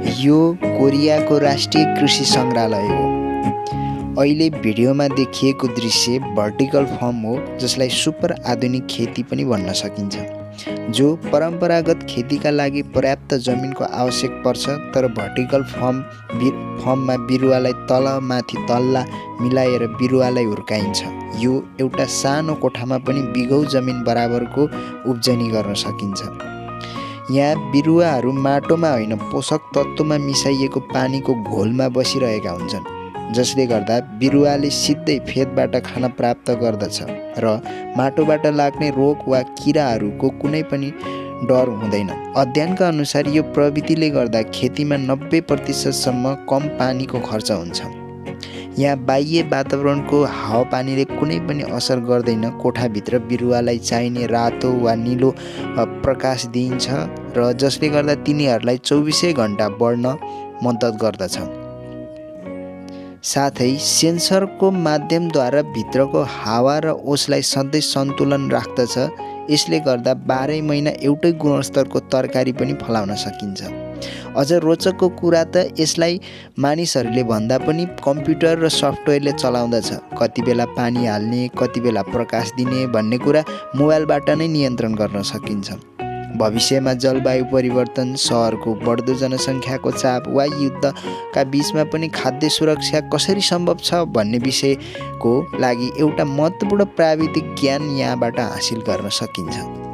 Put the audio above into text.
यो कोरियाको राष्ट्रिय कृषि सङ्ग्रहालय हो। अहिले भिडियोमा देखिएको दृश्य भर्टिकल फार्म हो, जसलाई सुपर आधुनिक खेती पनि भन्न सकिन्छ, जो परम्परागत खेतीका लागि पर्याप्त जमिनको आवश्यक पर्छ। तर भर्टिकल फार्ममा बिरुवालाई तलमाथि तल्ला मिलाएर बिरुवालाई हुर्काइन्छ। यो एउटा सानो कोठामा पनि बिघौ जमिन बराबरको उब्जनी गर्न सकिन्छ। यहाँ बिरुवाहरू माटोमा होइन, पोषक तत्त्वमा मिसाइएको पानीको घोलमा बसिरहेका हुन्छन्, जसले गर्दा बिरुवाले सिधै फेदबाट खान प्राप्त गर्दछ र माटोबाट लाग्ने रोग वा किराहरूको कुनै पनि डर हुँदैन। अध्ययनका अनुसार यो प्रविधिले गर्दा खेतीमा 90% कम पानीको खर्च हुन्छ। यहाँ बाह्य वातावरणको हावापानीले कुनै पनि असर गर्दैन। कोठाभित्र बिरुवालाई चाहिने रातो वा निलो प्रकाश दिइन्छ र जसले गर्दा तिनीहरूलाई 24 घण्टा बढ्न मद्दत गर्दछ। साथै सेन्सरको माध्यमद्वारा भित्रको हावा र ओसलाई सधैँ सन्तुलन राख्दछ। यसले गर्दा 12 महिना एउटै गुणस्तरको तरकारी पनि फलाउन सकिन्छ। अझ रोचकको कुरा त यसलाई मानिसहरूले भन्दा पनि कम्प्युटर र सफ्टवेयरले चलाउँदछ। कति बेला पानी हाल्ने, कति बेला प्रकाश दिने भन्ने कुरा मोबाइलबाट नै नियन्त्रण गर्न सकिन्छ। भविष्यमा जलवायु परिवर्तन, सहरको बढ्दो जनसङ्ख्याको चाप वा युद्धका बीचमा पनि खाद्य सुरक्षा कसरी सम्भव छ भन्ने विषयको लागि एउटा महत्त्वपूर्ण प्राविधिक ज्ञान यहाँबाट हासिल गर्न सकिन्छ।